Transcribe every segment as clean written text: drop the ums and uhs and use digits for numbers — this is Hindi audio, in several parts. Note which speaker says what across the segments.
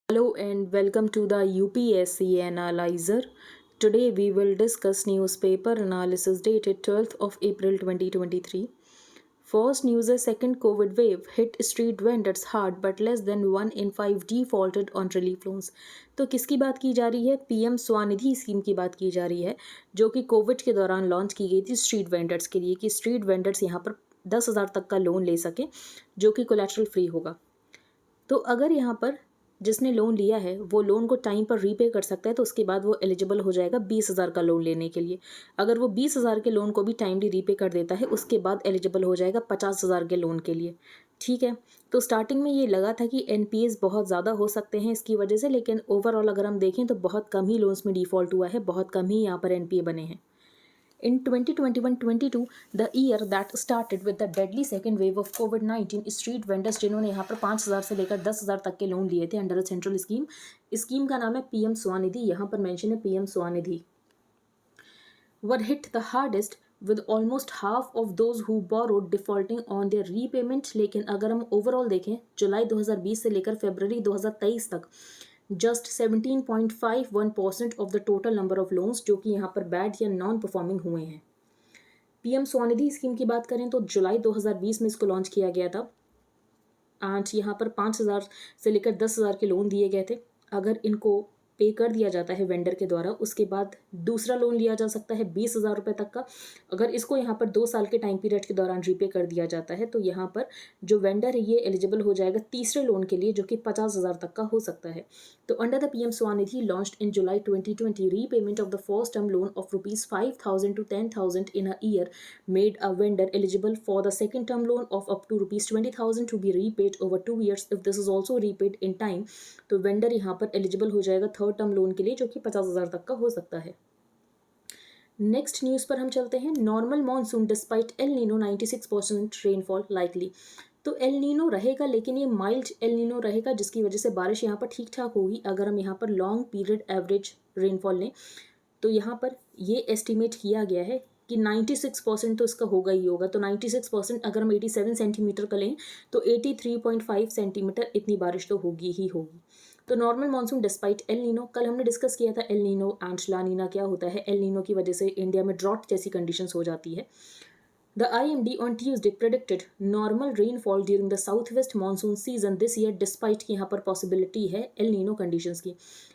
Speaker 1: Hello and welcome to the UPSC Analyzer. Today we will discuss newspaper analysis dated 12th of April 2023. First news is second COVID wave hit street vendors hard but less than 1 in 5 defaulted on relief loans. तो किसकी बात की जा रही है? पीएम स्वनिधि स्कीम की बात की जा रही है जो कि कोविड के दौरान लॉन्च की गई थी स्ट्रीट वेंडर्स के लिए कि स्ट्रीट वेंडर्स यहाँ पर 10,000 तक का लोन ले सके जो कि कोलेटरल फ्री होगा। तो अगर यहाँ पर जिसने लोन लिया है वो लोन को टाइम पर रीपे कर सकता है तो उसके बाद वो एलिजिबल हो जाएगा 20,000 का लोन लेने के लिए। अगर वो 20,000 के लोन को भी टाइमली रीपे कर देता है उसके बाद एलिजिबल हो जाएगा 50,000 के लोन के लिए। ठीक है, तो स्टार्टिंग में ये लगा था कि एनपीएस बहुत ज़्यादा हो सकते हैं इसकी वजह से, लेकिन ओवरऑल अगर हम देखें तो बहुत कम ही लोन्स में डिफ़ॉल्ट हुआ है, बहुत कम ही यहाँ पर एनपीए बने हैं। In 2021-22, the year that started with the deadly second wave of COVID-19, street vendors जिन्होंने यहाँ पर 5,000 से लेकर 10,000 तक के लोन लिए थे अंडर अ सेंट्रल स्कीम का नाम है पीएम स्वनिधि, यहाँ पर मेंशन है PM Svanidhi, were hit the hardest with almost half of those who borrowed defaulting on their repayment। लेकिन अगर हम ओवरऑल देखें जुलाई 2020 से लेकर फरवरी 2023 तक just 17.51% of the total number of loans जो कि यहाँ पर बैड या नॉन परफॉर्मिंग हुए हैं। पीएम स्वनिधि स्कीम की बात करें तो जुलाई 2020 में इसको लॉन्च किया गया था एंड यहाँ पर 5,000 से लेकर 10,000 के लोन दिए गए थे। अगर इनको पे कर दिया जाता है वेंडर के द्वारा उसके बाद दूसरा लोन लिया जा सकता है 20,000 रुपये तक का। अगर इसको यहाँ पर 2 साल के टाइम पीरियड के दौरान रीपे कर दिया जाता है तो यहाँ पर जो वेंडर है ये एलिजिबल हो जाएगा तीसरे लोन के लिए जो कि 50,000 तक का हो सकता है। तो under the PM Svanidhi launched in July 2020, repayment of the first term loan of ₹5,000 to 10,000 in a year made a vendor eligible for the second term loan of up to ₹20,000 to be repaid over 2 years if this is also repaid in time। तो वेंडर यहाँ पर एलिजिबल हो जाएगा थर्ड टर्म लोन के लिए जो कि 50,000 तक का हो सकता है। नेक्स्ट न्यूज़ पर हम चलते हैं। Normal monsoon despite El Nino 96% rainfall likely. तो एल नीनो रहेगा लेकिन ये माइल्ड एल नीनो रहेगा जिसकी वजह से बारिश यहाँ पर ठीक ठाक होगी। अगर हम यहाँ पर लॉन्ग पीरियड एवरेज रेनफॉल लें तो यहाँ पर ये एस्टिमेट किया गया है कि 96% तो इसका होगा ही होगा। तो 96% अगर हम 87 सेंटीमीटर का लें तो 83.5 सेंटीमीटर इतनी बारिश तो होगी ही होगी। तो normal monsoon despite El Nino, कल हमने डिस्कस किया था एल नीनो एंड ला नीना क्या होता है। एल नीनो की वजह से इंडिया में ड्रॉट जैसी कंडीशंस हो जाती है। The IMD on Tuesday predicted normal rainfall during the southwest monsoon season this year despite कि यहाँ पर possibility है El Nino conditions की।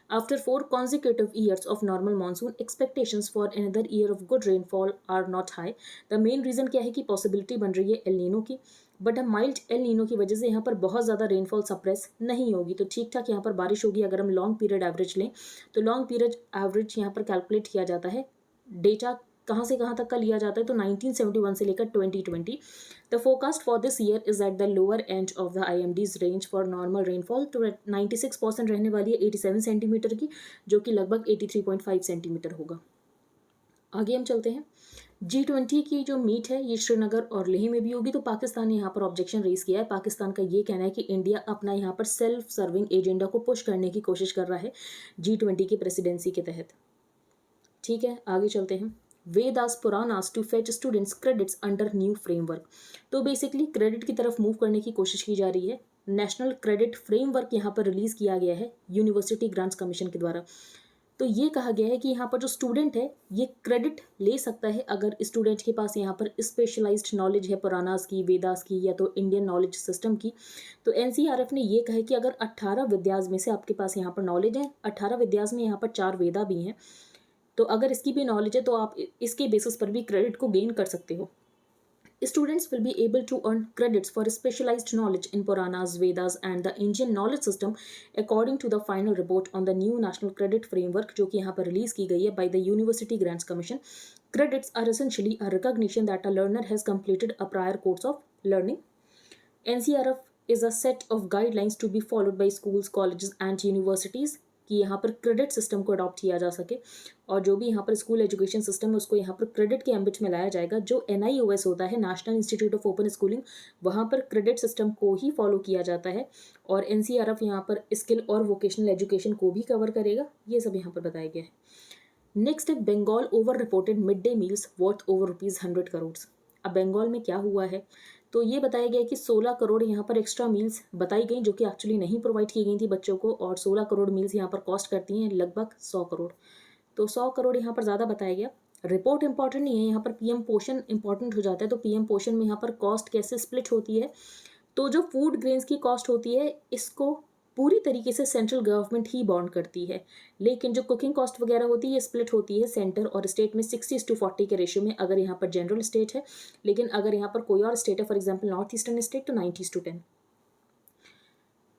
Speaker 1: After 4 consecutive years of normal monsoon, expectations for another year of good rainfall are not high। The main reason क्या है कि possibility बन रही है El Nino की, बट हम माइल्ड एल नीनो की वजह से यहाँ पर बहुत ज़्यादा रेनफॉल सप्रेस नहीं होगी। तो ठीक ठाक यहाँ पर बारिश होगी। अगर हम लॉन्ग पीरियड एवरेज लें तो लॉन्ग पीरियड एवरेज यहाँ पर कैलकुलेट किया जाता है। डेटा कहाँ से कहाँ तक का लिया जाता है तो 1971 से लेकर 2020। The forecast for this year is at the lower end of the IMD's range for normal rainfall. तो 96% रहने वाली है 87 सेंटीमीटर की जो कि लगभग 83.5 सेंटीमीटर होगा। आगे हम चलते हैं। G20 की जो मीट है ये श्रीनगर और लेह में भी होगी। तो पाकिस्तान ने यहाँ पर ऑब्जेक्शन रेज किया है। पाकिस्तान का ये कहना है कि इंडिया अपना यहाँ पर सेल्फ सर्विंग एजेंडा को पुश करने की कोशिश कर रहा है G20 की प्रेसिडेंसी के तहत। ठीक है, आगे चलते हैं। Vedas Puranas to fetch students credits under new framework. तो बेसिकली क्रेडिट की तरफ मूव करने की कोशिश की जा रही है। नेशनल क्रेडिट फ्रेमवर्क यहाँ पर रिलीज किया गया है यूनिवर्सिटी ग्रांट्स कमीशन के द्वारा। तो ये कहा गया है कि यहाँ पर जो स्टूडेंट है ये क्रेडिट ले सकता है अगर स्टूडेंट के पास यहाँ पर स्पेशलाइज्ड नॉलेज है पुरानास की, वेदास की या तो इंडियन नॉलेज सिस्टम की। तो एनसीआरएफ ने ये कहा है कि अगर 18 विद्याज में से आपके पास यहाँ पर नॉलेज है, 18 विद्याज में यहाँ पर 4 वेदा भी हैं, तो अगर इसकी भी नॉलेज है तो आप इसके बेसिस पर भी क्रेडिट को गेन कर सकते हो। Students will be able to earn credits for specialized knowledge in Puranas, Vedas and the Indian knowledge system according to the final report on the new national credit framework जो कि यहाँ पर रिलीज की गई है by the University Grants Commission। Credits are essentially a recognition that a learner has completed a prior course of learning। NCRF is a set of guidelines to be followed by schools, colleges and universities कि यहाँ पर क्रेडिट सिस्टम को अडॉप्ट किया जा सके और जो भी यहाँ पर स्कूल एजुकेशन सिस्टम है उसको यहाँ पर क्रेडिट के एम्बिट में लाया जाएगा। जो NIOS होता है national institute of open schooling, वहाँ पर क्रेडिट सिस्टम को ही फॉलो किया जाता है और NCRF यहाँ पर स्किल और वोकेशनल एजुकेशन को भी कवर करेगा। ये सब यहाँ पर बताया गया है। नेक्स्ट है Bengal over reported mid day meals worth over ₹100 crore. अब बंगाल में क्या हुआ है तो ये बताया गया कि 16 करोड़ यहाँ पर एक्स्ट्रा मील्स बताई गई जो कि एक्चुअली नहीं प्रोवाइड की गई थी बच्चों को, और 16 करोड़ मील्स यहाँ पर कॉस्ट करती हैं लगभग 100 करोड़। तो 100 करोड़ यहाँ पर ज़्यादा बताया गया। रिपोर्ट इंपॉर्टेंट नहीं है, यहाँ पर पीएम पोषण इंपॉर्टेंट हो जाता है। तो पीएम पोषण में यहाँ पर कॉस्ट कैसे स्प्लिट होती है, तो जो फूड ग्रेन्स की कॉस्ट होती है इसको पूरी तरीके से सेंट्रल गवर्नमेंट ही बॉन्ड करती है, लेकिन जो कुकिंग कॉस्ट वगैरह होती है ये स्प्लिट होती है सेंटर और स्टेट में 60:40 के रेशियो में, अगर यहाँ पर जनरल स्टेट है। लेकिन अगर यहाँ पर कोई और स्टेट है, for example north eastern state, तो 90:10।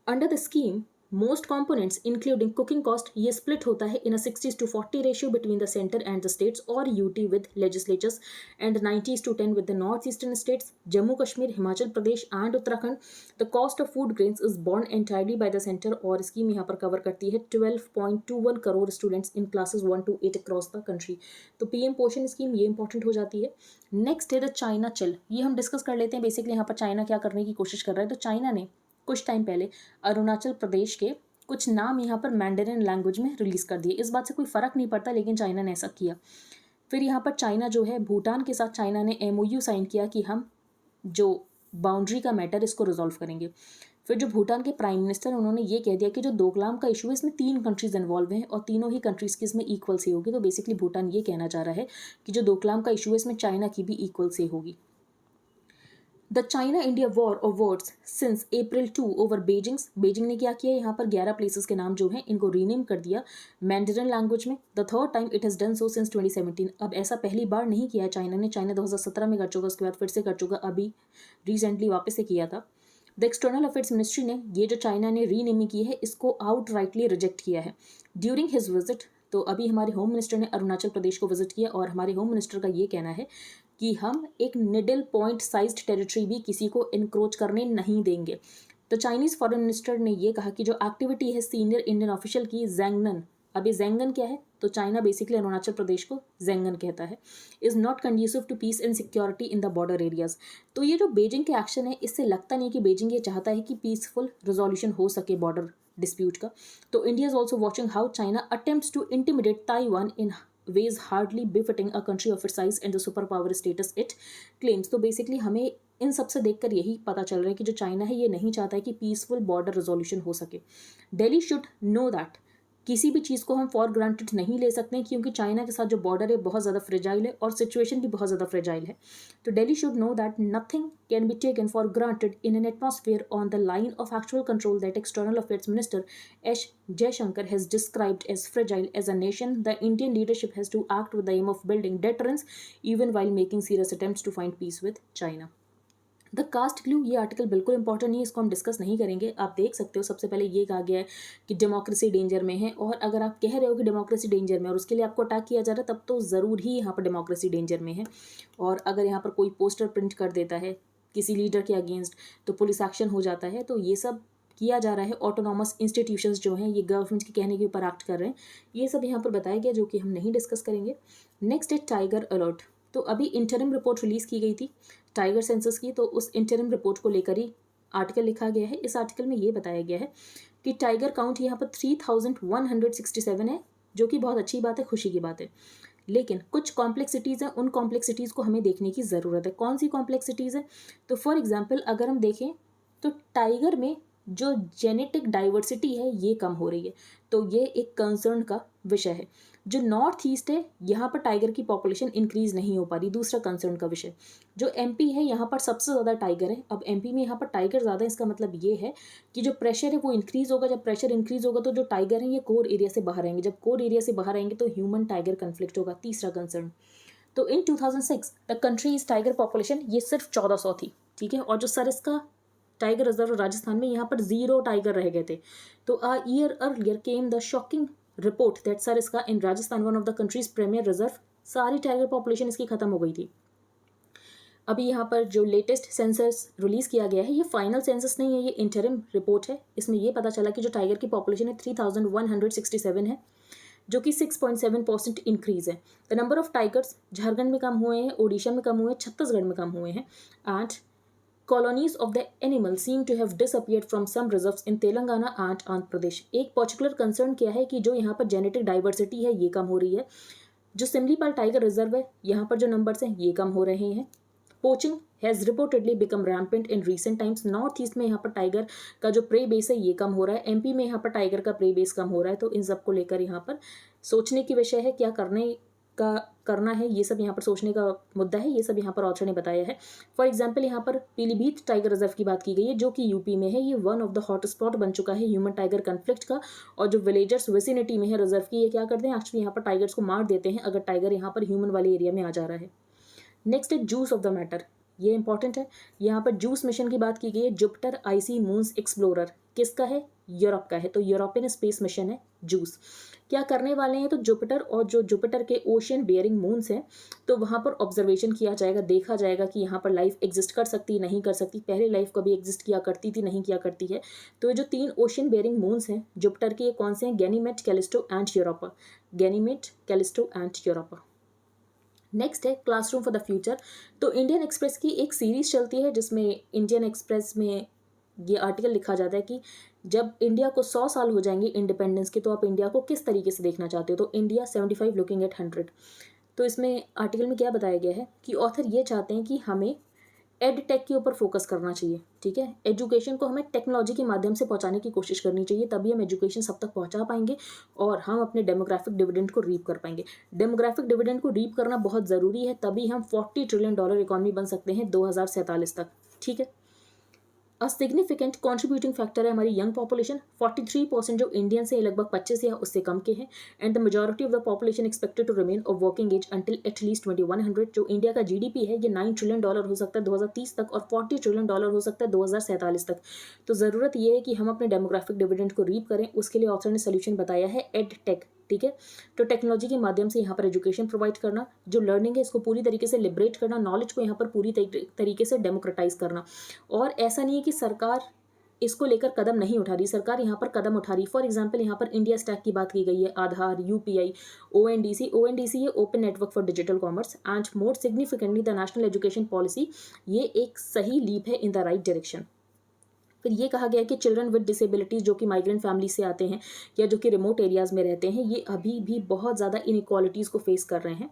Speaker 1: Under the scheme most components including cooking cost ये स्प्लिट होता है in a 60:40 ratio between the centre and the states और UT with legislatures and 90:10 with the north eastern states, Jammu Kashmir, Himachal Pradesh and Uttarakhand. The cost of food grains is borne entirely by the centre, और स्कीम यहाँ पर कवर करती है 12.21 crore students in classes 1 to 8 across the country. तो पीएम पोषण स्कीम ये इंपॉर्टेंट हो जाती है। नेक्स्ट है द चाइना चिल, ये हम डिस्कस कर लेते हैं। बेसिकली यहाँ पर चाइना क्या करने की कोशिश कर रहा है, तो चाइना ने कुछ टाइम पहले अरुणाचल प्रदेश के कुछ नाम यहाँ पर मैंडरिन लैंग्वेज में रिलीज़ कर दिए। इस बात से कोई फ़र्क नहीं पड़ता, लेकिन चाइना ने ऐसा किया। फिर यहाँ पर चाइना जो है, भूटान के साथ चाइना ने MOU साइन किया कि हम जो बाउंड्री का मैटर इसको रिजॉल्व करेंगे। फिर जो भूटान के प्राइम मिनिस्टर, उन्होंने ये कह दिया कि जो डोकलाम का इशू है इसमें 3 कंट्रीज इन्वॉल्व हैं और तीनों ही कंट्रीज़ की इसमें इक्वल से होगी। तो बेसिकली भूटान ये कहना चाह रहा है कि जो डोकलाम का इशू है इसमें चाइना की भी इक्वल से होगी। The China India war of words since April 2 over Beijing ने क्या किया, यहाँ पर 11 प्लेसेस के नाम जो हैं इनको रीनेम कर दिया मैंडरिन लैंग्वेज में। The third time it has done so since 2017। अब ऐसा पहली बार नहीं किया है चाइना ने, चाइना 2017 में कर चुका, उसके बाद फिर से कर चुका, अभी रिसेंटली वापस से किया था। द एक्सटर्नल अफेयर्स मिनिस्ट्री ने ये जो चाइना ने रीनेमिंग की है इसको आउटराइटली रिजेक्ट किया है ड्यूरिंग हिज विजिट। तो अभी हमारे होम मिनिस्टर ने अरुणाचल प्रदेश को विजिट किया और हमारे होम मिनिस्टर का ये कहना है कि हम एक निडल पॉइंट साइज्ड टेरिटरी भी किसी को इनक्रोच करने नहीं देंगे। तो चाइनीज़ फॉरेन मिनिस्टर ने ये कहा कि जो एक्टिविटी है सीनियर इंडियन ऑफिशियल की जैंगनन, अब ये जैंगन क्या है, तो चाइना बेसिकली अरुणाचल प्रदेश को जैंगन कहता है, is not conducive to peace and security in the border areas. तो ये जो बीजिंग के एक्शन है इससे लगता नहीं कि बीजिंग ये चाहता है कि पीसफुल रिजोल्यूशन हो सके बॉर्डर डिस्प्यूट का। तो India is also watching how China attempts to intimidate Taiwan in ways hardly befitting a country of its size and the superpower status it claims। तो बेसिकली हमें इन सब से देखकर यही पता चल रहा है कि जो चाइना है ये नहीं चाहता है कि पीसफुल बॉर्डर रेजोल्यूशन हो सके। दिल्ली शुड नो दैट किसी भी चीज़ को हम फॉर ग्रांटेड नहीं ले सकते हैं, क्योंकि चाइना के साथ जो बॉर्डर है बहुत ज़्यादा फ्रेजाइल है और सिचुएशन भी बहुत ज़्यादा फ्रेजाइल है। तो Delhi should know that nothing can be taken for granted in an atmosphere on the line of actual control that external affairs minister S Jaishankar has described as fragile as a nation. The Indian leadership has to act with the aim of building deterrence even while making serious attempts to find peace with China. The cost glue, ये आर्टिकल बिल्कुल इंपॉर्टेंट नहीं है, इसको हम डिस्कस नहीं करेंगे। आप देख सकते हो सबसे पहले ये कहा गया है कि डेमोक्रेसी डेंजर में है, और अगर आप कह रहे हो कि डेमोक्रेसी डेंजर में और उसके लिए आपको अटैक किया जा रहा है तब तो ज़रूर ही यहाँ पर डेमोक्रेसी डेंजर में है। और अगर यहाँ पर कोई पोस्टर प्रिंट कर देता है किसी लीडर के अगेंस्ट तो पुलिस एक्शन हो जाता है। तो ये सब किया जा रहा है, ऑटोनॉमस इंस्टीट्यूशंस जो हैं ये गवर्नमेंट के कहने के ऊपर एक्ट कर रहे हैं, ये सब यहाँ पर बताया गया जो कि हम नहीं डिस्कस करेंगे। नेक्स्ट है टाइगर अलर्ट। तो अभी इंटरिम रिपोर्ट रिलीज़ की गई थी टाइगर सेंसस की, तो उस इंटरिम रिपोर्ट को लेकर ही आर्टिकल लिखा गया है। इस आर्टिकल में ये बताया गया है कि टाइगर काउंट यहाँ पर 3167 है, जो कि बहुत अच्छी बात है, खुशी की बात है। लेकिन कुछ कॉम्प्लेक्सिटीज़ हैं, उन कॉम्प्लेक्सिटीज़ को हमें देखने की ज़रूरत है। कौन सी कॉम्प्लेक्सिटीज़ है, तो फॉर एग्जांपल अगर हम देखें तो टाइगर में जो जेनेटिक डाइवर्सिटी है ये कम हो रही है, तो ये एक कंसर्न का विषय है। जो नॉर्थ ईस्ट है यहाँ पर टाइगर की पॉपुलेशन इंक्रीज़ नहीं हो पा रही, दूसरा कंसर्न का विषय। जो MP है यहाँ पर सबसे ज़्यादा टाइगर है। अब MP में यहाँ पर टाइगर ज़्यादा है, इसका मतलब ये है कि जो प्रेशर है वो इंक्रीज़ होगा। जब प्रेशर इंक्रीज़ होगा तो जो टाइगर हैं ये कोर एरिया से बाहर आएंगे, जब कोर एरिया से बाहर आएंगे तो ह्यूमन टाइगर कन्फ्लिक्ट होगा, तीसरा कंसर्न। तो इन 2006 द कंट्रीज टाइगर पॉपुलेशन ये सिर्फ 1400 थी, ठीक है। और जो सरिस्का टाइगर रिजर्व राजस्थान में यहाँ पर 0 टाइगर रह गए थे। तो a year earlier came the shocking report that Sariska in Rajasthan one of the country's premier reserve, सारी टाइगर पॉपुलेशन इसकी खत्म हो गई थी। अभी यहाँ पर जो लेटेस्ट सेंसस रिलीज़ किया गया है ये फाइनल सेंसस नहीं है, ये इंटरिम रिपोर्ट है। इसमें ये पता चला कि जो टाइगर की पॉपुलेशन है 3167 है, जो कि 6.7% इंक्रीज़ है। The number of tigers Jharkhand में कम हुए हैं, ओडिशा में कम हुए हैं, छत्तीसगढ़ में कम हुए हैं। And colonies of the animal seem to have disappeared from some reserves in Telangana and Andhra Pradesh. एक पर्टिकुलर कंसर्न क्या है कि जो यहाँ पर जेनेटिक डाइवर्सिटी है ये कम हो रही है। जो सिमलीपाल टाइगर रिजर्व है यहाँ पर जो नंबर्स हैं ये कम हो रहे हैं। Poaching has reportedly become rampant in recent times. North east में यहाँ पर टाइगर का जो प्रे बेस है ये कम हो रहा है, एमपी में यहाँ पर टाइगर का प्रे बेस कम हो रहा है। तो इन सब को लेकर यहाँ पर सोचने की विषय है, क्या करना है, ये सब यहाँ पर सोचने का मुद्दा है। ये सब यहाँ पर ऑथर ने बताया है। फॉर एग्जाम्पल यहाँ पर पीलीभीत टाइगर रिजर्व की बात की गई है जो कि यूपी में है। ये one of the hot spot बन चुका है ह्यूमन टाइगर कन्फ्लिक्ट का। और जो विलेजर्स विसिनिटी में है रिजर्व की, ये क्या करते हैं एक्चुअली यहाँ पर टाइगर्स को मार देते हैं अगर टाइगर यहाँ पर ह्यूमन वाले एरिया में आ जा रहा है। नेक्स्ट है जूस ऑफ द मैटर, ये इंपॉर्टेंट है। यहाँ पर जूस मिशन की बात की गई है। जुपिटर आईसी मून्स एक्सप्लोरर किसका है? यूरोप का है। तो यूरोपियन स्पेस मिशन है जूस। क्या करने वाले हैं? तो जुपिटर और जो जुपिटर के ओशियन बेयरिंग मून्स हैं तो वहाँ पर ऑब्जर्वेशन किया जाएगा, देखा जाएगा कि यहाँ पर लाइफ एग्जिस्ट कर सकती नहीं कर सकती। पहले लाइफ कभी एग्जिस्ट किया करती थी, नहीं किया करती है। तो ये जो 3 ओशियन बेयरिंग मून्स हैं जुपिटर के, ये कौन से हैं? Ganymede, Callisto and Europa. Ganymede, Callisto and Europa. Next है क्लासरूम फॉर द फ्यूचर। तो इंडियन एक्सप्रेस की एक सीरीज चलती है जिसमें इंडियन एक्सप्रेस में ये आर्टिकल लिखा जाता है कि जब इंडिया को 100 साल हो जाएंगे इंडिपेंडेंस के, तो आप इंडिया को किस तरीके से देखना चाहते हो? तो इंडिया 75 लुकिंग एट 100। तो इसमें आर्टिकल में क्या बताया गया है कि ऑथर ये चाहते हैं कि हमें एड टेक के ऊपर फोकस करना चाहिए। ठीक है, एजुकेशन को हमें टेक्नोलॉजी के माध्यम से पहुंचाने की कोशिश करनी चाहिए, तभी हम एजुकेशन सब तक पहुंचा पाएंगे और हम अपने डेमोग्राफिक डिविडेंड को रीप कर पाएंगे। डेमोग्राफिक डिविडेंड को रीप करना बहुत ज़रूरी है, तभी हम $40 ट्रिलियन इकॉनमी बन सकते हैं 2047 तक। ठीक है, अ सिग्निफिकेंट कॉन्ट्रीब्यूटिंग फैक्टर है हमारी यंग पॉपुलेशन। 43% जो इंडियंस है लगभग 25 या उससे कम के हैं। And the majority of the population expected to remain of working age until at least 2100। जो इंडिया का जीडीपी है ये $9 ट्रिलियन हो सकता है 2030 तक और $40 ट्रिलियन हो सकता है 2047 तक। तो ज़रूरत ये है कि हम अपने डेमोग्राफिक डिविडेंड को रीप करें। उसके लिए ऑथर ने सोल्यूशन बताया है एड टेक। ठीक है, तो टेक्नोलॉजी के माध्यम से यहाँ पर एजुकेशन प्रोवाइड करना, जो लर्निंग है इसको पूरी तरीके से लिबरेट करना, नॉलेज को यहाँ पर पूरी तरीके से डेमोक्रेटाइज करना। और ऐसा नहीं है कि सरकार इसको लेकर कदम नहीं उठा रही, सरकार यहाँ पर कदम उठा रही। फॉर एग्जांपल यहाँ पर इंडिया स्टैक की बात की गई है, आधार, यूपीआई, ओएनडीसी ये open network for digital commerce and more significantly the national education policy. ये एक सही लीप है इन द राइट डायरेक्शन। फिर ये कहा गया कि चिल्ड्रन विद डिसेबिलिटीज़ जो कि माइग्रेंट फैमिली से आते हैं या जो कि रिमोट एरियाज़ में रहते हैं, ये अभी भी बहुत ज़्यादा इनइक्वालिटीज़ को फेस कर रहे हैं।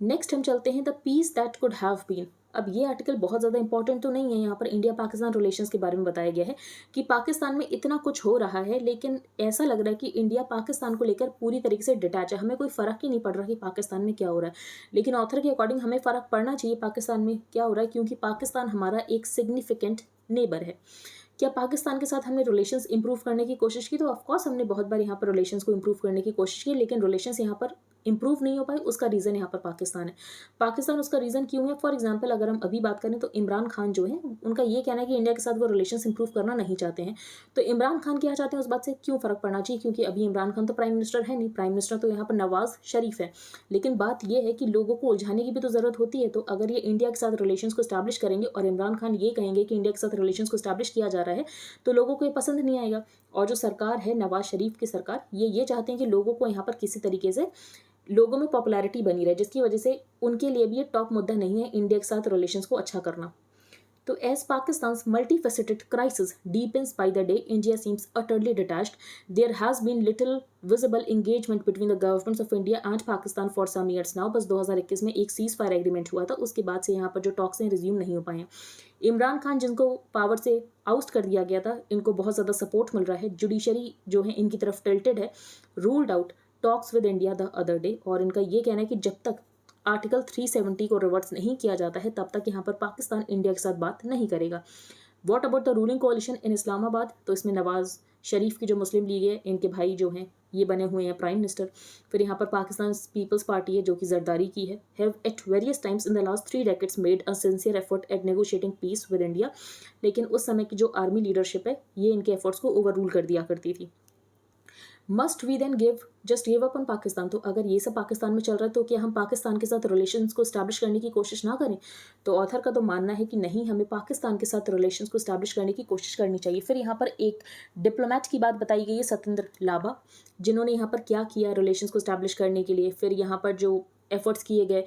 Speaker 1: नेक्स्ट हम चलते हैं the peace that could have been. अब ये आर्टिकल बहुत ज़्यादा इंपॉर्टेंट तो नहीं है, यहाँ पर इंडिया पाकिस्तान रिलेशंस के बारे में बताया गया है कि पाकिस्तान में इतना कुछ हो रहा है लेकिन ऐसा लग रहा है कि इंडिया पाकिस्तान को लेकर पूरी तरीके से डिटैच है, हमें कोई फ़र्क ही नहीं पड़ रहा कि पाकिस्तान में क्या हो रहा है। लेकिन ऑथर के अकॉर्डिंग हमें फ़र्क पड़ना चाहिए पाकिस्तान में क्या हो रहा है, क्योंकि पाकिस्तान हमारा एक सिग्निफिकेंट नेबर है। क्या पाकिस्तान के साथ हमने रिलेशंस इंप्रूव करने की कोशिश की? तो ऑफकोर्स हमने बहुत बार यहाँ पर रिलेशंस को इंप्रूव करने की कोशिश की, लेकिन रिलेशंस यहाँ पर इंप्रूव नहीं हो पाए। उसका रीज़न यहाँ पर पाकिस्तान है। पाकिस्तान उसका रीज़न क्यों है? फॉर एग्जांपल अगर हम अभी बात करें तो इमरान खान जो है उनका ये कहना है कि इंडिया के साथ वो रिलेशंस इंप्रूव करना नहीं चाहते हैं। तो इमरान खान क्या चाहते हैं उस बात से क्यों फ़र्क पड़ना चाहिए? क्योंकि अभी इमरान खान तो प्राइम मिनिस्टर है नहीं, प्राइम मिनिस्टर तो यहाँ पर नवाज शरीफ है। लेकिन बात यह है कि लोगों को उलझाने की भी तो ज़रूरत होती है। तो अगर ये इंडिया के साथ रिलेशंस को स्टैब्लिश करेंगे और इमरान खान ये कहेंगे कि इंडिया के साथ रिलेशंस को स्टैब्लिश किया जा रहा है तो लोगों को ये पसंद नहीं आएगा। और जो सरकार है नवाज शरीफ की सरकार, ये चाहते हैं कि लोगों को यहाँ पर किसी तरीके से लोगों में पॉपुलैरिटी बनी रहे, जिसकी वजह से उनके लिए भी ये टॉप मुद्दा नहीं है इंडिया के साथ रिलेशंस को अच्छा करना। तो as पाकिस्तान's multifaceted crisis deepens by the day, India seems utterly detached. There has been little visible engagement between the governments of India and Pakistan for some years now. बस 2021 में एक सीज फायर एग्रीमेंट हुआ था, उसके बाद से यहाँ पर जो टॉक्स हैं रिज्यूम नहीं हो पाए हैं। इमरान खान जिनको पावर से आउस्ट कर दिया गया था, इनको बहुत ज़्यादा सपोर्ट मिल रहा है, जुडिशरी जो है इनकी तरफ टिल्टेड है। Ruled out talks with India the other day, और इनका ये कहना है कि जब तक आर्टिकल 370 को रिवर्स नहीं किया जाता है तब तक यहाँ पर पाकिस्तान इंडिया के साथ बात नहीं करेगा। व्हाट अबाउट द रूलिंग कोalition इन इस्लामाबाद? तो इसमें नवाज शरीफ की जो मुस्लिम लीग है, इनके भाई जो हैं ये बने हुए हैं प्राइम मिनिस्टर। फिर यहाँ पर पाकिस्तान पीपल्स पार्टी है जो कि जरदारी की है, have at various times in the last 3 decades made a sincere effort at negotiating peace with India. लेकिन उस समय की जो आर्मी लीडरशिप है ये इनके एफर्ट्स को ओवर रूल कर दिया करती थी। Must we then just give up on Pakistan? तो अगर ये सब पाकिस्तान में चल रहा है तो क्या हम पाकिस्तान के साथ रिलेशंस को स्टैब्लिश करने की कोशिश ना करें? तो ऑथर का तो मानना है कि नहीं, हमें पाकिस्तान के साथ रिलेशंस को स्टैब्लिश करने की कोशिश करनी चाहिए। फिर यहाँ पर एक डिप्लोमेट की बात बताई गई है, सत्येंद्र लाबा, जिन्होंने यहाँ पर क्या किया रिलेशंस को स्टैब्लिश करने के लिए। फिर यहाँ पर जो एफर्ट्स किए गए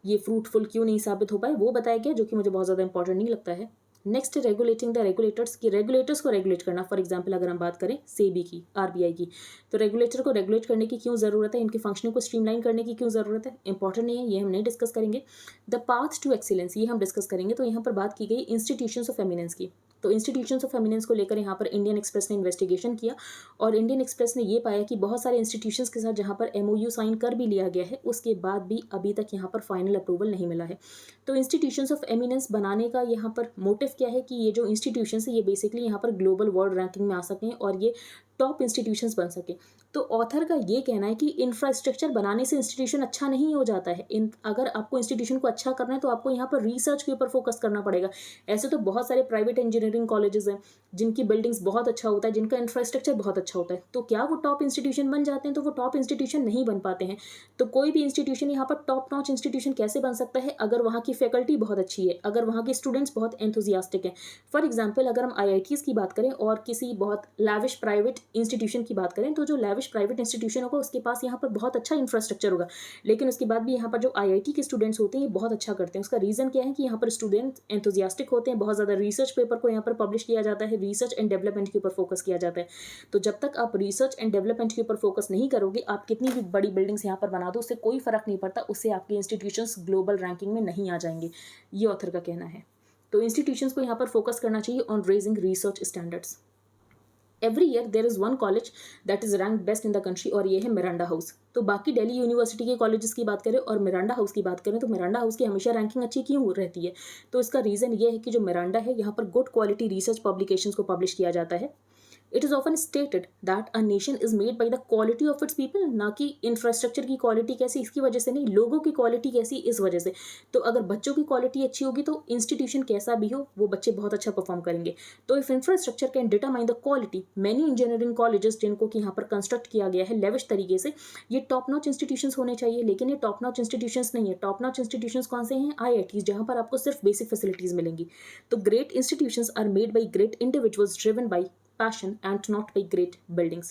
Speaker 1: ये फ्रूटफुल क्यों नहीं साबित हो पाए वो बताया गया, जो कि मुझे बहुत ज़्यादा इंपॉर्टेंट नहीं लगता है। नेक्स्ट रेगुलेटिंग द रेगुलेटर्स, की रेगुलेटर्स को रेगुलेट करना। फॉर एग्जांपल अगर हम बात करें सेबी की, आरबीआई की, तो रेगुलेटर को रेगुलेट करने की क्यों ज़रूरत है, इनकी फंक्शनिंग को स्ट्रीमलाइन करने की क्यों ज़रूरत है, इंपॉर्टेंट नहीं है, ये हम नहीं डिस्कस करेंगे। द पाथ टू एक्सीलेंस, ये हम डिस्कस करेंगे। तो यहाँ पर बात की गई इंस्टीट्यूशंस ऑफ एमिनेंस की। तो इंस्टीट्यूशंस ऑफ एमिनेंस को लेकर यहाँ पर इंडियन एक्सप्रेस ने इन्वेस्टिगेशन किया और इंडियन एक्सप्रेस ने ये पाया कि बहुत सारे इंस्टीट्यूशंस के साथ जहाँ पर एमओयू साइन कर भी लिया गया है, उसके बाद भी अभी तक यहाँ पर फाइनल अप्रूवल नहीं मिला है। तो इंस्टीट्यूशंस ऑफ एमिनेंस बनाने का यहाँ पर मोटिव क्या है कि ये जो इंस्टीट्यूशंस है ये बेसिकली यहाँ पर ग्लोबल वर्ल्ड रैंकिंग में आ सकें और ये टॉप इंस्टीट्यूशंस बन सके। तो ऑथर का ये कहना है कि इंफ्रास्ट्रक्चर बनाने से इंस्टीट्यूशन अच्छा नहीं हो जाता है। अगर आपको इंस्टीट्यूशन को अच्छा करना है तो आपको यहाँ पर रिसर्च के ऊपर फोकस करना पड़ेगा। ऐसे तो बहुत सारे प्राइवेट इंजीनियरिंग कॉलेजेस हैं जिनकी बिल्डिंग्स बहुत अच्छा होता है, जिनका इंफ्रास्ट्रक्चर बहुत अच्छा होता है, तो क्या वो टॉप इंस्टीट्यूशन बन जाते हैं? तो वो टॉप इंस्टीट्यूशन नहीं बन पाते हैं। तो कोई भी इंस्टीट्यूशन यहाँ पर टॉप नॉच इंस्टीट्यूशन कैसे बन सकता है? अगर वहाँ की फैकल्टी बहुत अच्छी है, अगर वहाँ के स्टूडेंट्स बहुत एंथुजियास्टिक हैं। फॉर एग्जाम्पल अगर हम IITs की बात करें और किसी बहुत लैविश प्राइवेट इंस्टीट्यूशन की बात करें, तो जो लैविश प्राइवेट इंस्टीट्यूशन होगा उसके पास यहाँ पर बहुत अच्छा इंफ्रास्ट्रक्चर होगा, लेकिन उसके बाद भी यहाँ पर जो IIT के स्टूडेंट्स होते हैं ये बहुत अच्छा करते हैं। उसका रीज़न क्या है कि यहाँ पर स्टूडेंट एंथुजियास्टिक होते हैं, बहुत ज़्यादा रिसर्च पेपर को यहाँ पर पब्लिश किया जाता है, रिसर्च एंड डेवलपमेंट के ऊपर फोकस किया जाता है। तो जब तक आप रिसर्च एंड डेवलपमेंट के ऊपर फोकस नहीं करोगे, आप कितनी भी बड़ी बिल्डिंग्स यहाँ पर बना दो, उससे कोई फर्क नहीं पड़ता, उससे आपके इंस्टीट्यूशंस ग्लोबल रैंकिंग में नहीं आ जाएंगे, ये ऑथर का कहना है। तो इंस्टीट्यूशंस को यहाँ पर फोकस करना चाहिए on raising research standards. Every year there is one college that is rank best in the country और ये है मिरांडा हाउस। तो बाकी दिल्ली यूनिवर्सिटी के कॉलेजेस की बात करें और मिरांडा हाउस की बात करें तो मिरांडा हाउस की हमेशा रैंकिंग अच्छी क्यों रहती है? तो इसका रीज़न ये है कि जो मिरांडा है यहाँ पर गुड क्वालिटी रिसर्च पब्लिकेशंस को पब्लिश किया जाता है। It is often stated that a nation is made by the quality of its people, ना कि इंफ्रास्ट्रक्चर की क्वालिटी कैसी इसकी वजह से नहीं, लोगों की क्वालिटी कैसी इस वजह से। तो अगर बच्चों की क्वालिटी अच्छी होगी तो इंस्टीट्यूशन कैसा भी हो वो बच्चे बहुत अच्छा परफॉर्म करेंगे। तो if infrastructure can determine the quality, many engineering colleges जिनको कि यहाँ पर कंस्ट्रक्ट किया गया है लेविश तरीके से, ये टॉप नॉच इंस्टीट्यूशंस होने चाहिए, लेकिन ये टॉप नॉच इंस्टीट्यूशंस नहीं है। टॉप नॉच इंस्टीट्यूशंस कौन से हैं? IITs, जहाँ पर आपको सिर्फ बेसिक फैसिलिटीज़ मिलेंगी। तो great institutions are made by great individuals driven by passion and not by great buildings.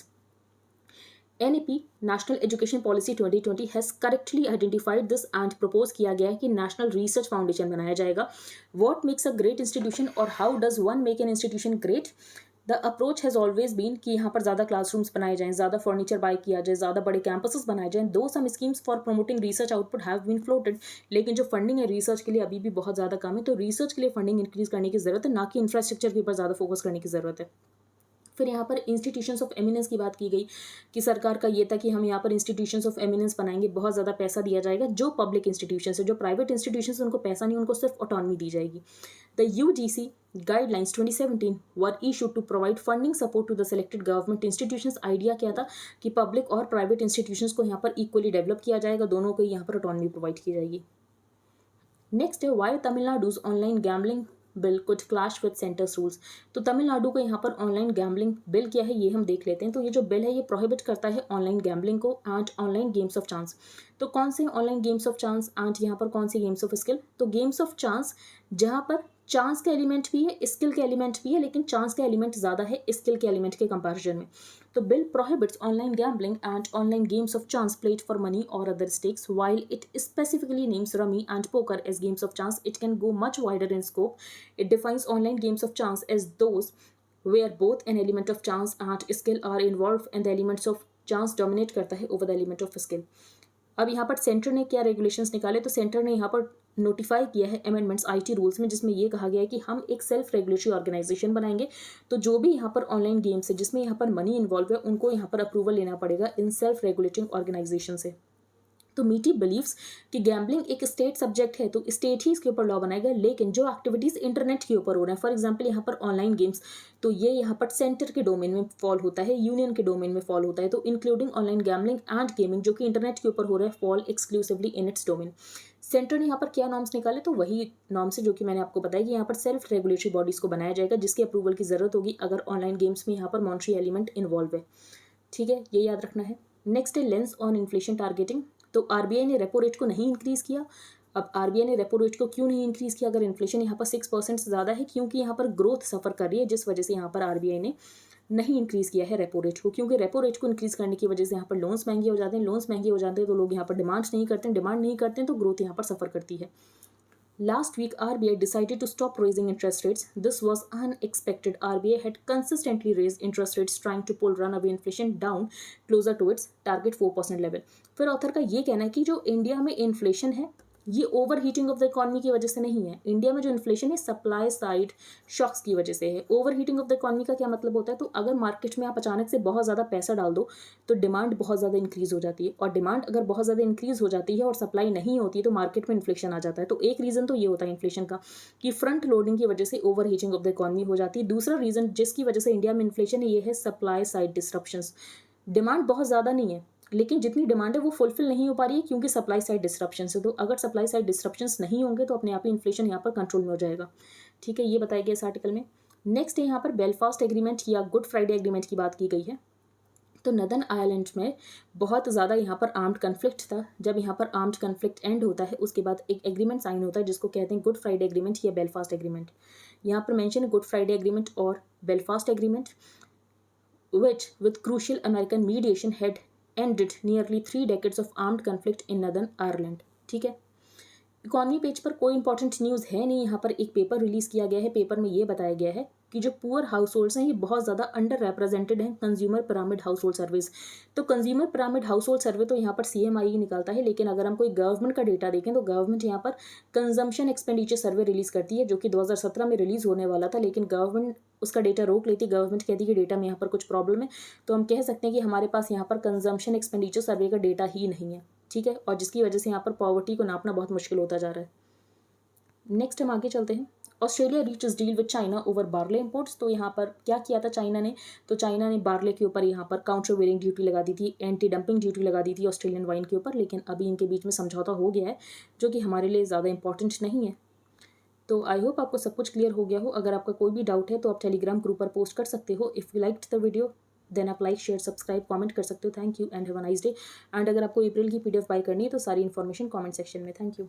Speaker 1: NEP National Education Policy 2020 has correctly identified this and propose किया गया है कि National Research Foundation बनाया जाएगा। What makes a great institution or how does one make an institution great? The approach has always been कि यहाँ पर ज़्यादा क्लासरूम्स बनाए जाएं, ज़्यादा फर्नीचर बाय किया जाए, ज़्यादा बड़े कैंपसेस बनाए जाएं। Though some schemes for promoting research output have been floated, लेकिन जो फंडिंग है रिसर्च के लिए अभी भी बहुत ज़्यादा कम है। तो रिसर्च के लिए फंडिंग इंक्रीज करने की ज़रूरत है, ना कि इंफ्रास्ट्रक्चर के ऊपर ज़्यादा फोकस करने की ज़रूरत है। फिर यहाँ पर इंस्टीट्यूशंस ऑफ एमिनेंस की बात की गई कि सरकार का ये था कि हम यहाँ पर इंस्टीट्यूशंस ऑफ एमिनेंस बनाएंगे, बहुत ज़्यादा पैसा दिया जाएगा। जो पब्लिक इंस्टीट्यूशंस है, जो प्राइवेट इंस्टीट्यूशंस उनको पैसा नहीं, उनको सिर्फ ऑटोनॉमी दी जाएगी। The UGC guidelines 2017 were issued to provide funding support to the selected government institutions. Idea क्या था कि पब्लिक और प्राइवेट इंस्टीट्यूशंस को यहाँ पर इक्वली डेवलप किया जाएगा, दोनों को यहाँ पर ऑटोनॉमी प्रोवाइड की जाएगी। नेक्स्ट है why Tamil Nadu's online gambling bill could clash with centre's rules. तो तमिलनाडु को यहाँ पर ऑनलाइन गैम्बलिंग बिल क्या है ये हम देख लेते हैं। तो ये जो बिल है ये प्रोहिबिट करता है ऑनलाइन गैम्बलिंग को and online games of chance. तो कौन से online games of chance and यहाँ पर कौन सी गेम्स ऑफ स्किल? तो गेम्स ऑफ चांस जहाँ पर चांस का एलिमेंट भी है, स्किल का एलिमेंट भी है, लेकिन चांस का एलिमेंट ज़्यादा है स्किल के एलिमेंट के कंपैरिजन में। तो bill prohibits online gambling and online games of chance played for money or other stakes. While it specifically names rummy and poker as games of chance, it can go much wider in scope. It defines online games of chance as those where both an element of chance and skill are involved and the elements of chance dominate करता है over the element of skill. अब यहाँ पर सेंटर ने क्या रेगुलेशंस निकाले? तो सेंटर ने यहाँ पर नोटिफाई किया है अमेंडमेंट्स IT रूल्स में, जिसमें ये कहा गया है कि हम एक सेल्फ रेगुलेटरी ऑर्गेनाइजेशन बनाएंगे। तो जो भी यहाँ पर ऑनलाइन गेम्स है जिसमें यहाँ पर मनी इन्वॉल्व है, उनको यहाँ पर अप्रूवल लेना पड़ेगा इन सेल्फ रेगुलेटिंग ऑर्गेनाइजेशन से। तो मीटी बिलीव्स कि गैम्बलिंग एक स्टेट सब्जेक्ट है, तो स्टेट ही इसके ऊपर लॉ बनाएगा, लेकिन जो एक्टिविटीज़ इंटरनेट के ऊपर हो रहे हैं, फॉर एग्जांपल यहाँ पर ऑनलाइन गेम्स, तो ये यहाँ पर सेंटर के डोमेन में फॉल होता है, यूनियन के डोमेन में फॉल होता है। तो including online gambling and gaming जो कि इंटरनेट के ऊपर हो रहा है fall exclusively in its domain. Centre ने यहाँ पर क्या नॉर्म्स निकाले? तो वही नॉर्म्स है जो कि मैंने आपको बताया कि यहाँ पर सेल्फ रेगुलेटरी बॉडीज़ को बनाया जाएगा जिसकी अप्रूवल की ज़रूरत होगी अगर ऑनलाइन गेम्स में यहाँ पर मॉनिटरी एलिमेंट इन्वॉल्व है। ठीक है, ये याद रखना है। नेक्स्ट है लेंस ऑन इन्फ्लेशन टारगेटिंग। तो RBI ने रेपो रेट को नहीं इंक्रीज़ किया। अब RBI ने रेपो रेट को क्यों नहीं इंक्रीज़ किया अगर इन्फ्लेशन यहाँ पर 6% से ज़्यादा है? क्योंकि यहाँ पर ग्रोथ सफ़र कर रही है, जिस वजह से यहाँ पर RBI ने नहीं इंक्रीज़ किया है रेपो रेट को। क्योंकि रेपो रेट को इंक्रीज़ करने की वजह से यहाँ पर लोन्स महंगे हो जाते हैं, लोन्स महंगे हो जाते हैं तो लोग यहाँ पर डिमांड नहीं करते हैं, डिमांड नहीं करते हैं तो ग्रोथ यहाँ पर सफ़र करती है। Last week, RBI decided to stop raising interest rates. This was unexpected. RBI had consistently raised interest rates, trying to pull runaway inflation down closer to its target 4% level. फिर ऑथर का ये कहना है कि जो इंडिया में इन्फ्लेशन है ये over heating of the economy की वजह से नहीं है. इंडिया में जो इन्फ्लेशन है सप्लाई साइड शॉक्स की वजह से है. Over heating of the economy का क्या मतलब होता है? तो अगर मार्केट में आप अचानक से बहुत ज़्यादा पैसा डाल दो तो डिमांड बहुत ज़्यादा इंक्रीज हो जाती है, और डिमांड अगर बहुत ज़्यादा इंक्रीज हो जाती है और सप्लाई नहीं होती है तो मार्केट में इन्फ्लेशन आ जाता है. तो एक रीज़न तो ये होता है इन्फ्लेशन का कि फ्रंट लोडिंग की वजह से over heating of the economy हो जाती है. दूसरा रीज़न जिसकी वजह से इंडिया में इन्फ्लेशन है ये है सप्लाई साइड डिस्ट्रप्शंस. डिमांड बहुत ज़्यादा नहीं है लेकिन जितनी डिमांड है वो फुलफिल नहीं हो पा रही है क्योंकि सप्लाई साइड डिस्ट्रप्शन है. तो अगर सप्लाई साइड डिस्ट्रप्शंस नहीं होंगे तो अपने आप ही इन्फ्लेशन यहाँ पर कंट्रोल में हो जाएगा. ठीक है, ये बताया गया इस आर्टिकल में. नेक्स्ट है यहाँ पर बेलफास्ट एग्रीमेंट या गुड फ्राइडे एग्रीमेंट की बात की गई है. तो नदर्न आयरलैंड में बहुत ज़्यादा यहाँ पर आर्म्ड कन्फ्लिक्ट था. जब यहाँ पर आर्म्ड कन्फ्लिक्ट एंड होता है उसके बाद एक एग्रीमेंट साइन होता है जिसको कहते हैं गुड फ्राइडे एग्रीमेंट या बेलफास्ट एग्रीमेंट. यहाँ पर मेंशन है गुड फ्राइडे एग्रीमेंट और Belfast agreement which with crucial American mediation had ended nearly 3 decades of armed conflict in Northern Ireland. ठीक है, इकॉनमी पेज पर कोई इंपॉर्टेंट न्यूज़ है नहीं. यहाँ पर एक पेपर रिलीज़ किया गया है. पेपर में ये बताया गया है कि जो पुअर हाउस होल्ड्स हैं ये बहुत ज़्यादा अंडर रिप्रेजेंटेड हैं consumer pyramid house hold service. तो कंज्यूमर पिरामिड हाउस होल्ड सर्वे तो यहाँ पर CMI ही निकालता है, लेकिन अगर हम कोई गवर्नमेंट का डेटा देखें तो गवर्नमेंट यहाँ पर कंजम्पशन एक्सपेंडिचर सर्वे रिलीज़ करती है जो कि 2017 में रिलीज़ होने वाला था, लेकिन गवर्नमेंट उसका डेटा रोक लेती. गवर्नमेंट कहती है कि डेटा में यहाँ पर कुछ प्रॉब्लम है. तो हम कह सकते हैं कि हमारे पास यहाँ पर कंजम्पशन एक्सपेंडिचर सर्वे का डेटा ही नहीं है. ठीक है, और जिसकी वजह से यहाँ पर पॉवर्टी को नापना बहुत मुश्किल होता जा रहा है. नेक्स्ट हम आगे चलते हैं. Australia reaches deal with China over barley imports. तो यहाँ पर क्या किया था चाइना ने? तो चाइना ने बार्ले के ऊपर यहाँ पर काउंटर वेरिंग ड्यूटी लगा दी थी, एंटी डंपिंग ड्यूटी लगा दी थी ऑस्ट्रेलियन वाइन के ऊपर. लेकिन अभी इनके बीच में समझौता हो गया है जो कि हमारे लिए ज़्यादा इंपॉर्टेंट नहीं है. तो आई होप आपको सब कुछ क्लियर हो गया हो. अगर आपका कोई भी डाउट है तो आप टेलीग्राम ग्रुप पर पोस्ट कर सकते हो. If you liked the video then आप लाइक शेयर सब्सक्राइब कमेंट कर सकते हो. Thank you and have a nice day. And अगर आपको अप्रैल की PDF बाय करनी है तो सारी इन्फॉर्मेशन कमेंट सेक्शन में. Thank you.